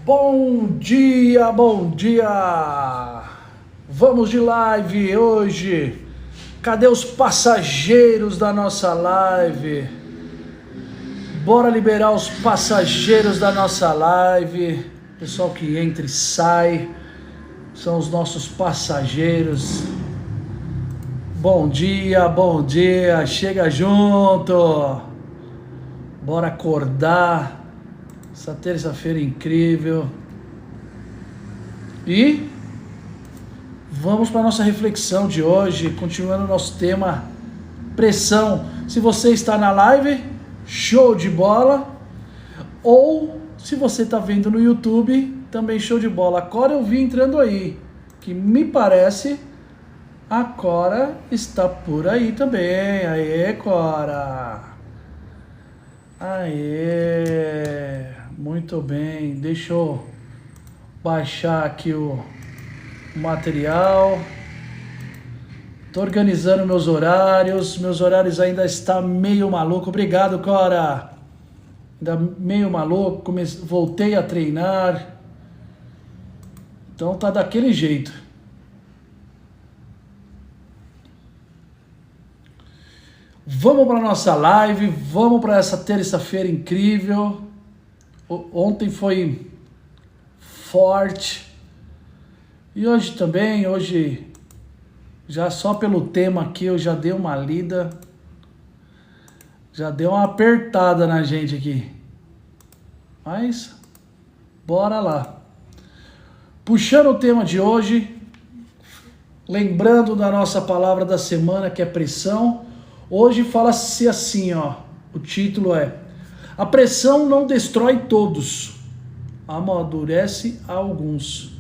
Bom dia, bom dia! Vamos de live hoje. Cadê os passageiros da nossa live? Bora liberar os passageiros da nossa live. Pessoal que entra e sai são os nossos passageiros. Bom dia, chega junto. Bora acordar. Essa terça-feira incrível. E vamos para a nossa reflexão de hoje, continuando o nosso tema pressão. Se você está na live, show de bola. Ou se você está vendo no YouTube, também show de bola. A Cora eu vi entrando aí, que me parece a Cora está por aí também. Aê, Cora! Aê! Muito bem, deixa eu baixar aqui o material. Tô organizando meus horários ainda está meio maluco. Obrigado, Cora. Ainda meio maluco, voltei a treinar. Então tá daquele jeito. Vamos para nossa live, vamos para essa terça-feira incrível. Ontem foi forte e hoje também, hoje já só pelo tema aqui eu já dei uma lida, já deu uma apertada na gente aqui, mas bora lá. Puxando o tema de hoje, lembrando da nossa palavra da semana que é pressão, hoje fala-se assim, ó, o título é: a pressão não destrói todos, amadurece alguns.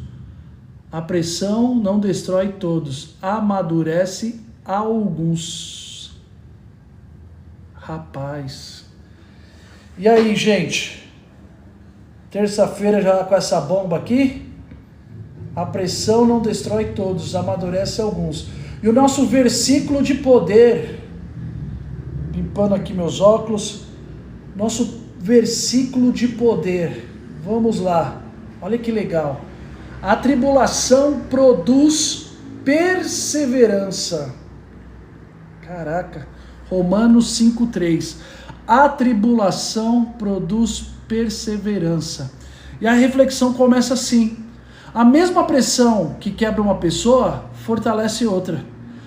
A pressão não destrói todos, amadurece alguns. Rapaz. E aí, gente? Terça-feira já com essa bomba aqui. A pressão não destrói todos, amadurece alguns. E o nosso versículo de poder, limpando aqui meus óculos, nosso versículo de poder, vamos lá, olha que legal. A tribulação produz perseverança. Caraca, Romanos 5:3. A tribulação produz perseverança. E a reflexão começa assim: a mesma pressão que quebra uma pessoa fortalece outra.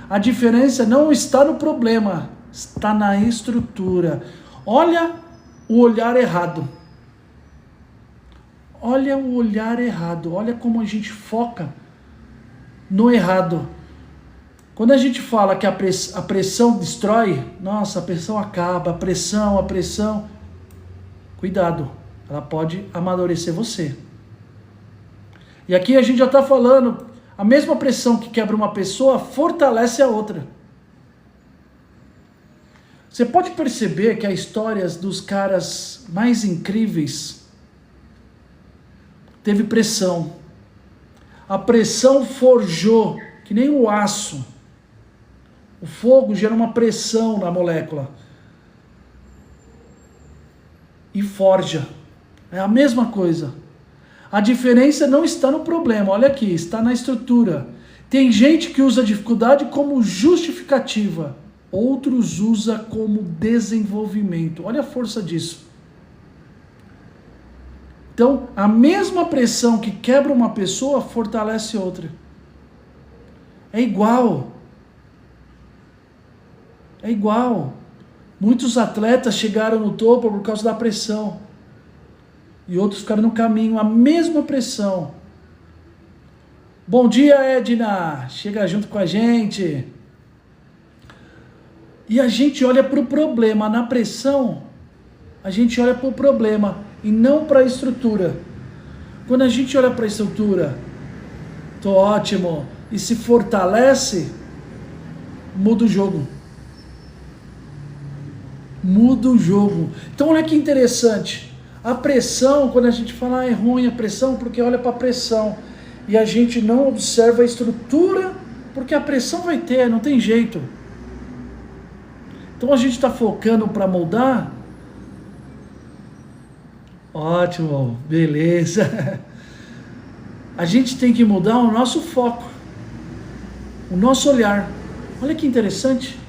A diferença não está no problema, está na estrutura. Olha o olhar errado. Olha o olhar errado. Olha como a gente foca no errado. Quando a gente fala que a pressão destrói, nossa, a pressão acaba, a pressão. Cuidado, ela pode amadurecer você. E aqui a gente já está falando, a mesma pressão que quebra uma pessoa fortalece a outra. Você pode perceber que as histórias dos caras mais incríveis teve pressão. A pressão forjou, que nem o aço. O fogo gera uma pressão na molécula. E forja. É a mesma coisa. A diferença não está no problema, olha aqui, está na estrutura. Tem gente que usa a dificuldade como justificativa. Outros usa como desenvolvimento. Olha a força disso. Então, a mesma pressão que quebra uma pessoa fortalece outra. É igual. É igual. Muitos atletas chegaram no topo por causa da pressão. E outros ficaram no caminho. A mesma pressão. Bom dia, Edna. Chega junto com a gente. E a gente olha para o problema. Na pressão, a gente olha para o problema e não para a estrutura. Quando a gente olha para a estrutura, tô ótimo, e se fortalece, muda o jogo. Muda o jogo. Então olha que interessante. A pressão, quando a gente fala é ruim a pressão, porque olha para a pressão. E a gente não observa a estrutura, porque a pressão vai ter, não tem jeito. Então a gente está focando para moldar. Ótimo, beleza. a gente tem que mudar o nosso foco, o nosso olhar. Olha que interessante.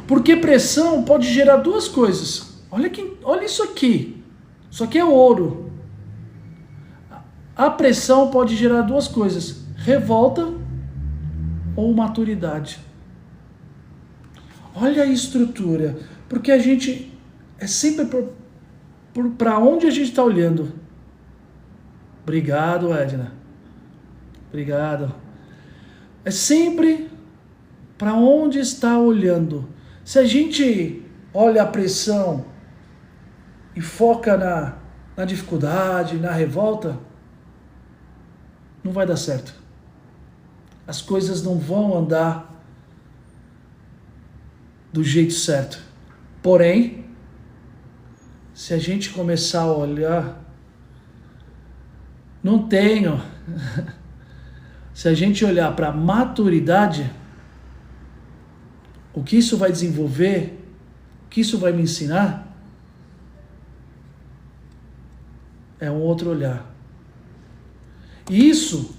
Porque pressão pode gerar duas coisas. Olha isso aqui. Isso aqui é ouro. A pressão pode gerar duas coisas: revolta ou maturidade. Olha a estrutura. Porque a gente é sempre para onde a gente está olhando. Obrigado, Edna. Obrigado. É sempre para onde está olhando. Se a gente olha a pressão e foca na dificuldade, na revolta, não vai dar certo. As coisas não vão andar do jeito certo. Porém, se a gente começar a olhar, não tenho. Se a gente olhar para a maturidade, o que isso vai desenvolver, o que isso vai me ensinar, é um outro olhar. E isso,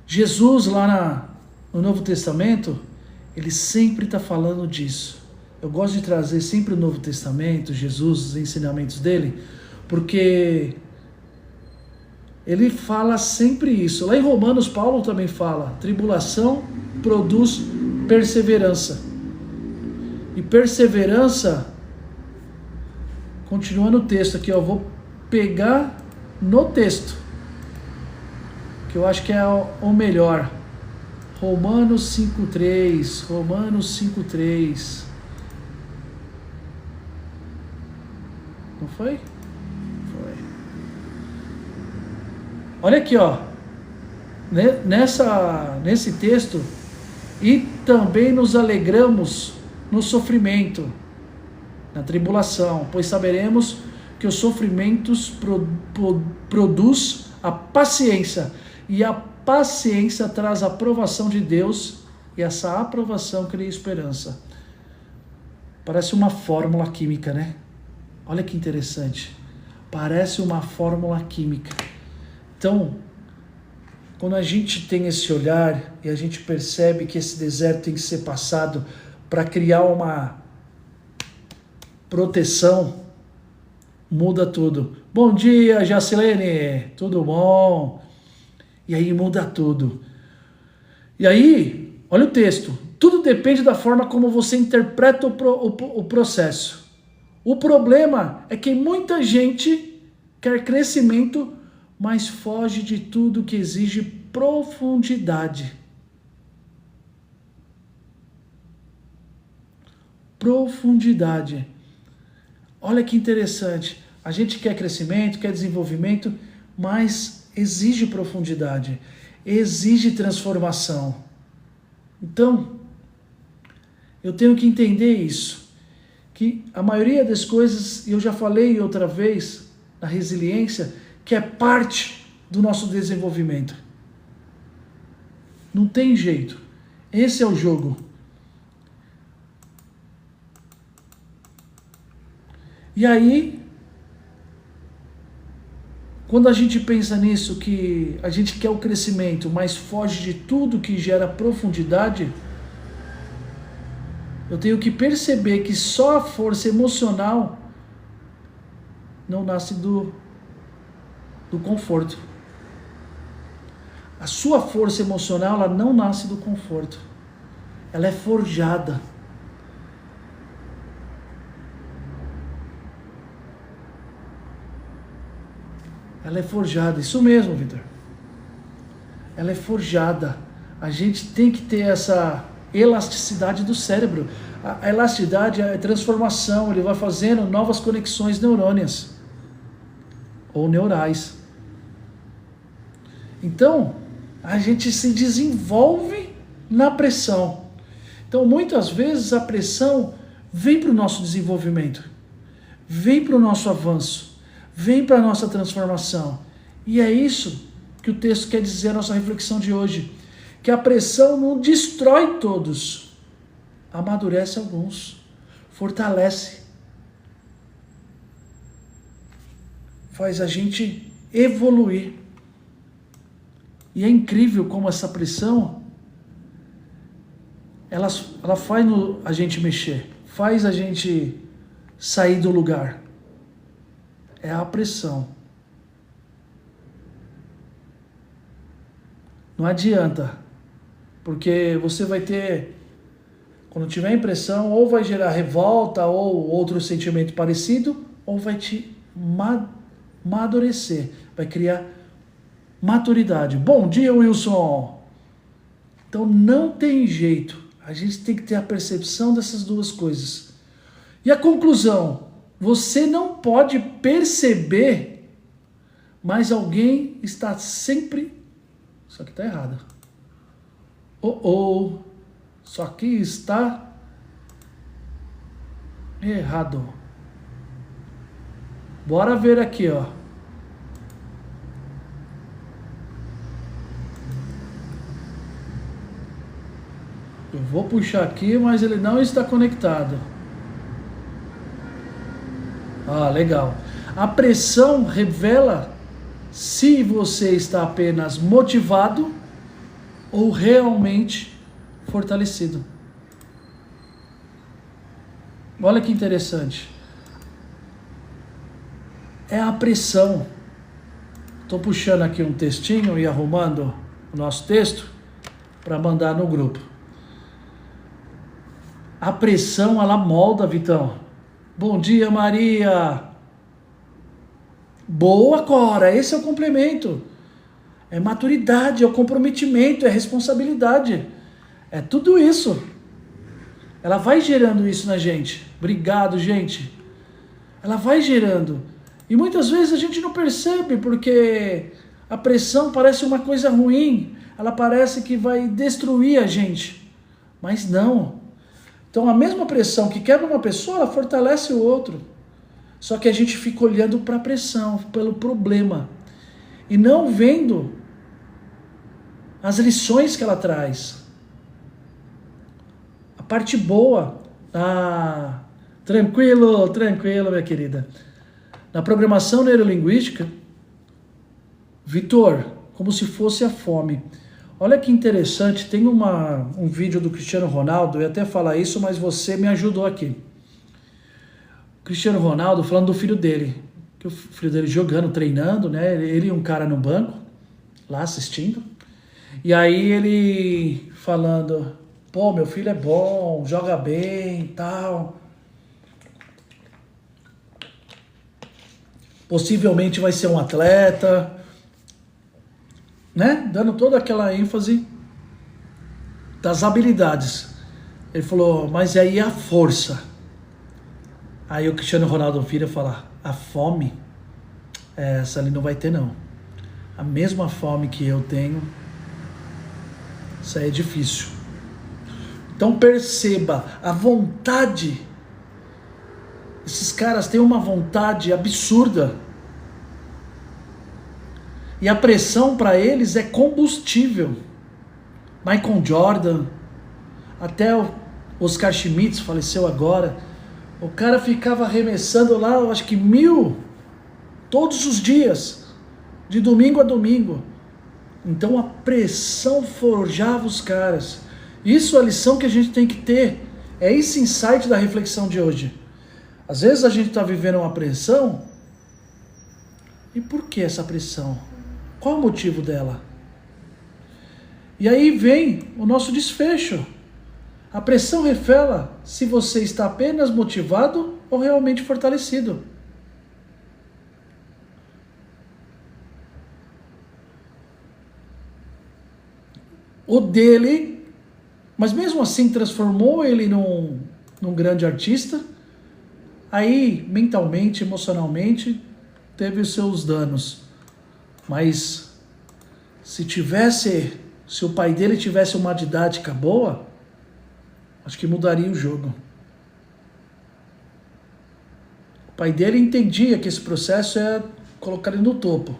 Jesus lá no Novo Testamento, ele sempre está falando disso. Eu gosto de trazer sempre o Novo Testamento, Jesus, os ensinamentos dele, porque ele fala sempre isso. Lá em Romanos, Paulo também fala: tribulação produz perseverança. E perseverança, continua no texto aqui, eu vou pegar no texto, que eu acho que é o melhor. Romanos 5:3, Romanos 5:3. Não foi? Foi. Olha aqui, ó. Nesse texto, e também nos alegramos no sofrimento, na tribulação, pois saberemos que os sofrimentos produz a paciência, e a paciência traz a aprovação de Deus, e essa aprovação cria esperança. Parece uma fórmula química, né? Olha que interessante. Parece uma fórmula química. Então, quando a gente tem esse olhar e a gente percebe que esse deserto tem que ser passado para criar uma proteção, muda tudo. Bom dia, Jacilene, tudo bom? E aí muda tudo. E aí, olha o texto. Tudo depende da forma como você interpreta o processo. O problema é que muita gente quer crescimento, mas foge de tudo que exige profundidade. Profundidade. Olha que interessante. A gente quer crescimento, quer desenvolvimento, mas exige profundidade, exige transformação. Então, eu tenho que entender isso. Que a maioria das coisas, eu já falei outra vez, na resiliência, que é parte do nosso desenvolvimento. Não tem jeito. Esse é o jogo. E aí, quando a gente pensa nisso, que a gente quer o crescimento, mas foge de tudo que gera profundidade, eu tenho que perceber que só a força emocional não nasce do conforto. A sua força emocional, ela não nasce do conforto. Ela é forjada. Ela é forjada, isso mesmo, Vitor. Ela é forjada. A gente tem que ter essa elasticidade do cérebro. A elasticidade é transformação, ele vai fazendo novas conexões neurônias ou neurais. Então, a gente se desenvolve na pressão. Então, muitas vezes a pressão vem para o nosso desenvolvimento, vem para o nosso avanço, vem para a nossa transformação. E é isso que o texto quer dizer, a nossa reflexão de hoje. Que a pressão não destrói todos, amadurece alguns, fortalece, faz a gente evoluir. E é incrível como essa pressão, ela faz a gente mexer, faz a gente sair do lugar. É a pressão. Não adianta, porque você vai ter, quando tiver impressão, ou vai gerar revolta ou outro sentimento parecido, ou vai te amadurecer, vai criar maturidade. Bom dia, Wilson! Então não tem jeito, a gente tem que ter a percepção dessas duas coisas. E a conclusão, você não pode perceber, mas alguém está sempre... Isso aqui está errado. Isso aqui está errado. Bora ver aqui, ó. Eu vou puxar aqui, mas ele não está conectado. Ah, legal. A pressão revela se você está apenas motivado ou realmente fortalecido. Olha que interessante. É a pressão. Estou puxando aqui um textinho e arrumando o nosso texto para mandar no grupo. A pressão, ela molda, Vitão. Bom dia, Maria. Boa, Cora. Esse é o complemento. É maturidade, é o comprometimento, é responsabilidade. É tudo isso. Ela vai gerando isso na gente. Obrigado, gente. Ela vai gerando. E muitas vezes a gente não percebe, porque a pressão parece uma coisa ruim. Ela parece que vai destruir a gente. Mas não. Então a mesma pressão que quebra uma pessoa, ela fortalece o outro. Só que a gente fica olhando para a pressão, pelo problema. E não vendo as lições que ela traz. A parte boa. Tranquilo, minha querida. Na programação neurolinguística, Vitor, como se fosse a fome. Olha que interessante, tem um vídeo do Cristiano Ronaldo, eu ia até falar isso, mas você me ajudou aqui. Cristiano Ronaldo falando do filho dele, que o filho dele jogando, treinando, né? Ele e um cara no banco, lá assistindo. E aí ele falando, pô, meu filho é bom, joga bem e tal. Possivelmente vai ser um atleta, né? Dando toda aquela ênfase das habilidades. Ele falou, mas aí a força. Aí o Cristiano Ronaldo vira e fala, a fome, essa ali não vai ter não. A mesma fome que eu tenho, isso aí é difícil. Então perceba, a vontade, esses caras têm uma vontade absurda. E a pressão para eles é combustível. Michael Jordan, até o Oscar Schmidt faleceu agora. O cara ficava arremessando lá, eu acho que 1000 todos os dias, de domingo a domingo. Então a pressão forjava os caras. Isso é a lição que a gente tem que ter. É esse insight da reflexão de hoje. Às vezes a gente está vivendo uma pressão. E por que essa pressão? Qual o motivo dela? E aí vem o nosso desfecho. A pressão revela se você está apenas motivado ou realmente fortalecido. O dele, mas mesmo assim transformou ele num grande artista. Aí, mentalmente, emocionalmente, teve os seus danos. Mas se o pai dele tivesse uma didática boa, acho que mudaria o jogo. O pai dele entendia que esse processo é colocar ele no topo.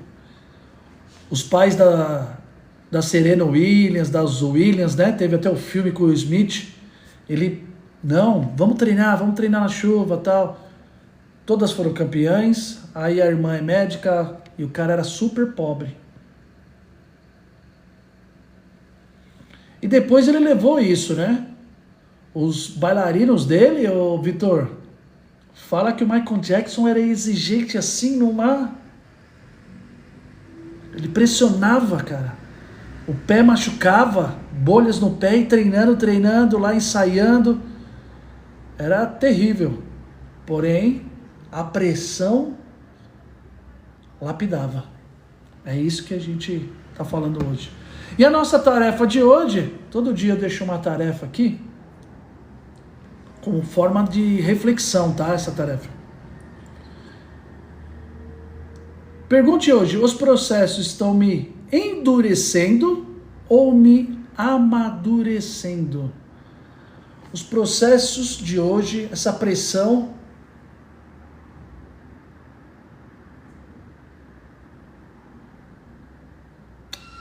Os pais da Serena Williams, das Williams, né? Teve até o filme com o Smith. Ele, não, vamos treinar na chuva, tal. Todas foram campeãs. Aí a irmã é médica e o cara era super pobre. E depois ele levou isso, né? Os bailarinos dele, ô Vitor, fala que o Michael Jackson era exigente assim numa... Ele pressionava, cara. O pé machucava, bolhas no pé e treinando, lá ensaiando. Era terrível. Porém, a pressão lapidava. É isso que a gente está falando hoje. E a nossa tarefa de hoje, todo dia eu deixo uma tarefa aqui, como forma de reflexão, tá? Essa tarefa. Pergunte hoje, os processos estão me endurecendo ou me amadurecendo? Os processos de hoje, essa pressão,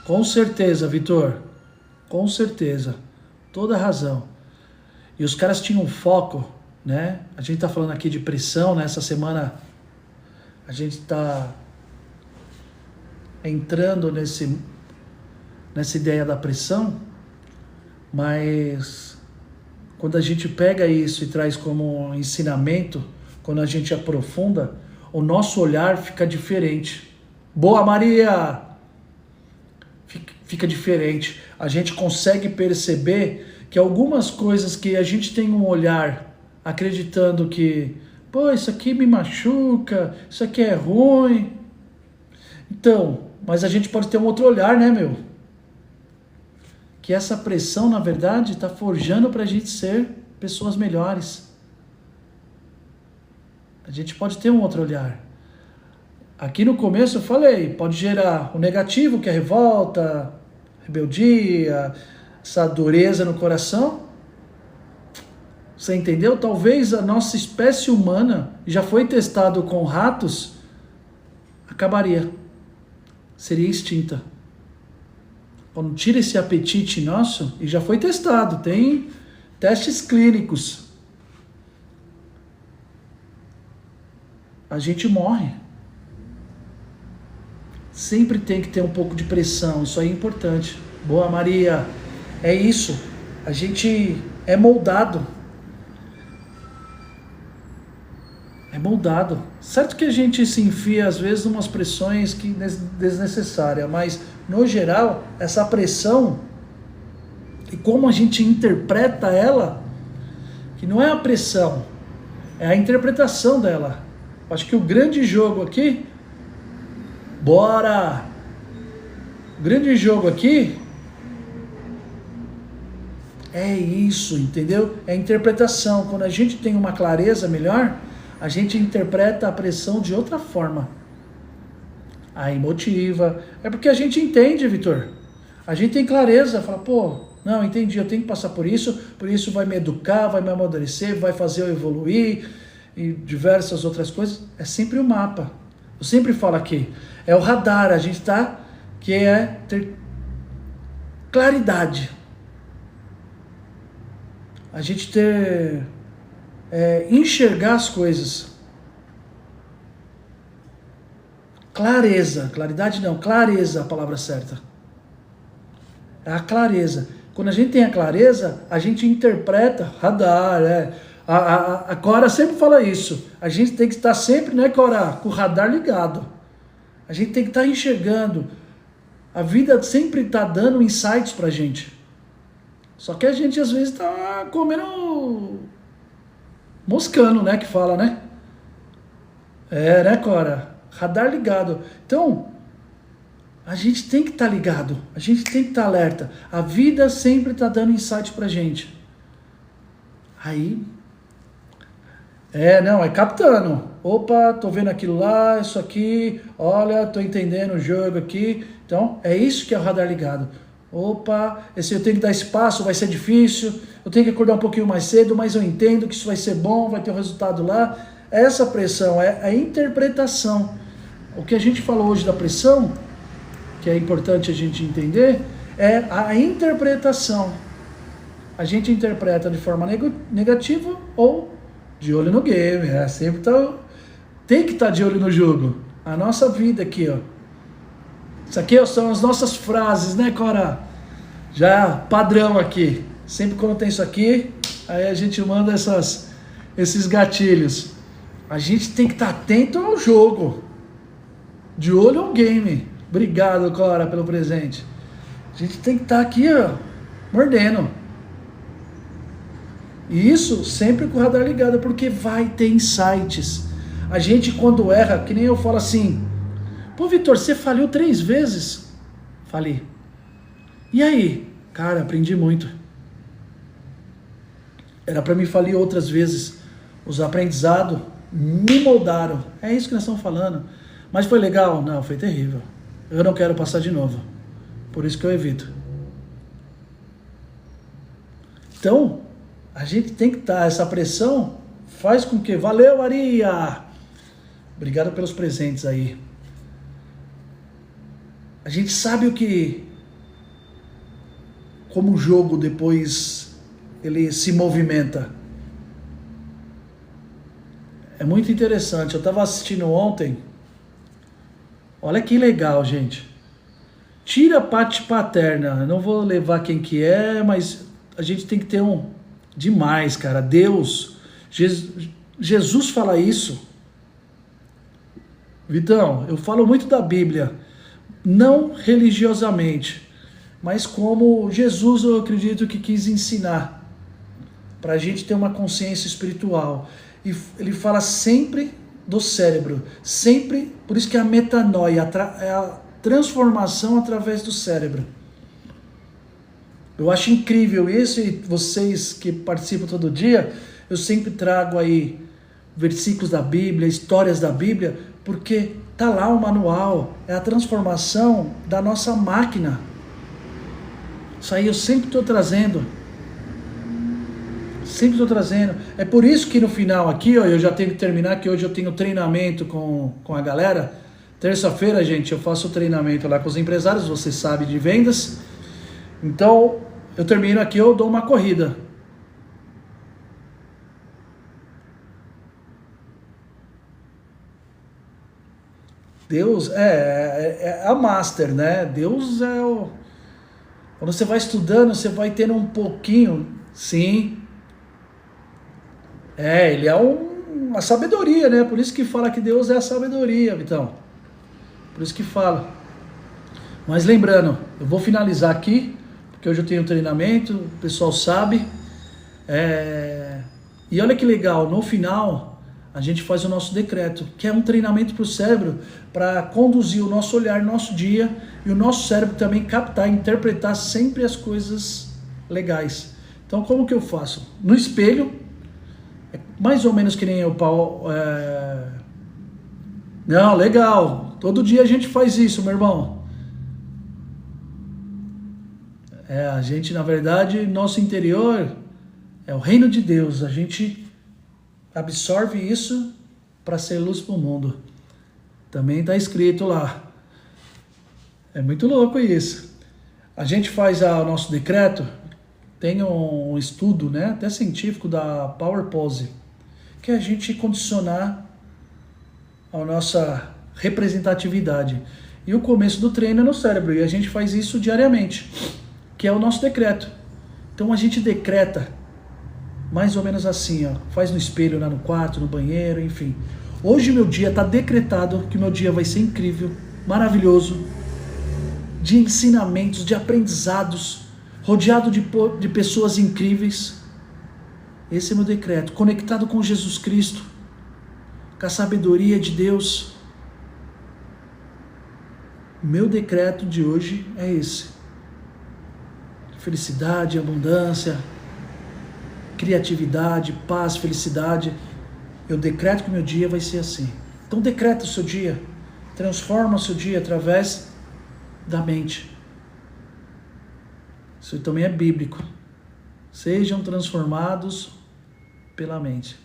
com certeza, Vitor, com certeza, toda razão. E os caras tinham foco, né? A gente tá falando aqui de pressão, né? Essa semana a gente tá entrando nessa ideia da pressão, mas quando a gente pega isso e traz como um ensinamento, quando a gente aprofunda, o nosso olhar fica diferente. Boa, Maria! Fica diferente. A gente consegue perceber que algumas coisas que a gente tem um olhar acreditando que, pô, isso aqui me machuca, isso aqui é ruim. Então, mas a gente pode ter um outro olhar, né, meu? Que essa pressão, na verdade, está forjando para a gente ser pessoas melhores. A gente pode ter um outro olhar. Aqui no começo eu falei, pode gerar o negativo, que é revolta, rebeldia, essa dureza no coração. Você entendeu? Talvez a nossa espécie humana, já foi testado com ratos, acabaria. Seria extinta. Quando tira esse apetite nosso, e já foi testado, tem testes clínicos, a gente morre. Sempre tem que ter um pouco de pressão, isso aí é importante. Boa, Maria, é isso, a gente é moldado. É moldado. Certo que a gente se enfia às vezes em umas pressões que desnecessárias, mas no geral, essa pressão e como a gente interpreta ela, que não é a pressão, é a interpretação dela. Acho que o grande jogo aqui, bora! O grande jogo aqui é isso, entendeu? É a interpretação. Quando a gente tem uma clareza melhor, a gente interpreta a pressão de outra forma. A emotiva. É porque a gente entende, Vitor. A gente tem clareza. Fala, pô, não, entendi, eu tenho que passar por isso vai me educar, vai me amadurecer, vai fazer eu evoluir e diversas outras coisas. É sempre o mapa. Eu sempre falo aqui. É o radar, a gente tá, que é ter claridade. A gente ter... enxergar as coisas. Clareza, claridade não, clareza é a palavra certa. É a clareza. Quando a gente tem a clareza, a gente interpreta, radar, a Cora sempre fala isso. A gente tem que estar sempre, né, Cora, com o radar ligado. A gente tem que estar enxergando. A vida sempre está dando insights pra gente. Só que a gente às vezes está comendo... moscando, né, que fala, né? Né, Cora? Radar ligado. Então, a gente tem que estar ligado. A gente tem que estar alerta. A vida sempre está dando insight pra gente. Aí... é captando. Opa, tô vendo aquilo lá, isso aqui. Olha, tô entendendo o jogo aqui. Então, é isso que é o radar ligado. Opa, esse eu tenho que dar espaço, vai ser difícil. Eu tenho que acordar um pouquinho mais cedo, mas eu entendo que isso vai ser bom, vai ter um resultado lá. Essa pressão é a interpretação. O que a gente falou hoje da pressão, que é importante a gente entender, é a interpretação. A gente interpreta de forma negativa ou de olho no game. Sempre tem que estar de olho no jogo. A nossa vida aqui, ó. Isso aqui são as nossas frases, né, Cora? Já padrão aqui. Sempre quando tem isso aqui, aí a gente manda esses gatilhos. A gente tem que estar atento ao jogo. De olho ao game. Obrigado, Cora, pelo presente. A gente tem que estar aqui, ó, mordendo. E isso sempre com o radar ligado, porque vai ter insights. A gente quando erra, que nem eu falo assim, pô, Vitor, você falhou 3 vezes? Falei. E aí? Cara, aprendi muito. Era para mim falir outras vezes. Os aprendizados me moldaram. É isso que nós estamos falando. Mas foi legal? Não, foi terrível. Eu não quero passar de novo. Por isso que eu evito. Então, a gente tem que estar, essa pressão faz com que... Valeu, Maria! Obrigado pelos presentes aí. A gente sabe o que... Como o jogo depois ele se movimenta. É muito interessante. Eu estava assistindo ontem. Olha que legal, gente. Tira a parte paterna. Eu não vou levar quem que é, mas a gente tem que ter um... Demais, cara. Deus, Jesus fala isso. Vitão, eu falo muito da Bíblia. Não religiosamente, mas como Jesus, eu acredito que quis ensinar. Para a gente ter uma consciência espiritual. E ele fala sempre do cérebro. Sempre, por isso que a metanoia é a transformação através do cérebro. Eu acho incrível isso, e vocês que participam todo dia, eu sempre trago aí versículos da Bíblia, histórias da Bíblia, porque tá lá o manual, é a transformação da nossa máquina. Isso aí eu sempre estou trazendo. Sempre estou trazendo. É por isso que no final aqui, ó, eu já tenho que terminar, que hoje eu tenho treinamento com a galera. Terça-feira, gente, eu faço treinamento lá com os empresários, você sabe, de vendas. Então, eu termino aqui, eu dou uma corrida. Deus é a master, né? Deus é o... Quando você vai estudando, você vai tendo um pouquinho, sim. Ele é uma sabedoria, né? Por isso que fala que Deus é a sabedoria, Vitão. Por isso que fala. Mas lembrando, eu vou finalizar aqui, porque hoje eu tenho treinamento, o pessoal sabe. E olha que legal, no final a gente faz o nosso decreto, que é um treinamento para o cérebro, para conduzir o nosso olhar, nosso dia, e o nosso cérebro também captar, interpretar sempre as coisas legais. Então como que eu faço? No espelho, é mais ou menos que nem o pau... Não, legal, todo dia a gente faz isso, meu irmão. A gente, na verdade, nosso interior é o reino de Deus. A gente absorve isso para ser luz para o mundo. Também está escrito lá. É muito louco isso. A gente faz o nosso decreto. Tem um estudo, né, até científico, da Power Pose, que é a gente condicionar a nossa representatividade. E o começo do treino é no cérebro. E a gente faz isso diariamente, que é o nosso decreto. Então a gente decreta mais ou menos assim, ó, faz no espelho, lá no quarto, no banheiro, enfim. Hoje meu dia está decretado, que meu dia vai ser incrível, maravilhoso, de ensinamentos, de aprendizados, rodeado de pessoas incríveis. Esse é meu decreto, conectado com Jesus Cristo, com a sabedoria de Deus. Meu decreto de hoje é esse. Felicidade, abundância, criatividade, paz, felicidade. Eu decreto que o meu dia vai ser assim. Então decreta o seu dia. Transforma o seu dia através da mente. Isso também é bíblico. Sejam transformados pela mente.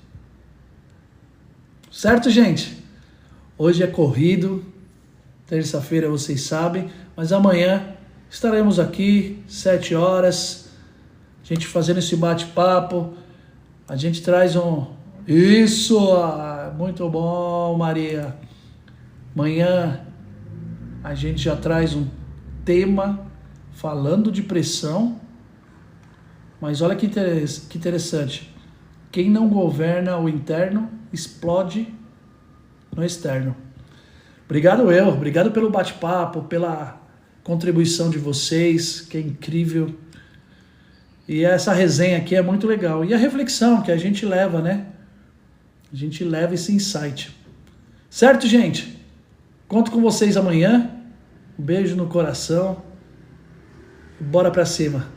Certo, gente? Hoje é corrido. Terça-feira vocês sabem. Mas amanhã estaremos aqui, 7 horas. A gente fazendo esse bate-papo. A gente traz Isso! Muito bom, Maria. Amanhã a gente já traz um tema falando de pressão, mas olha que interessante. Quem não governa o interno, explode no externo. Obrigado pelo bate-papo, pela contribuição de vocês, que é incrível. E essa resenha aqui é muito legal. E a reflexão que a gente leva, né? A gente leva esse insight. Certo, gente? Conto com vocês amanhã. Um beijo no coração. Bora pra cima.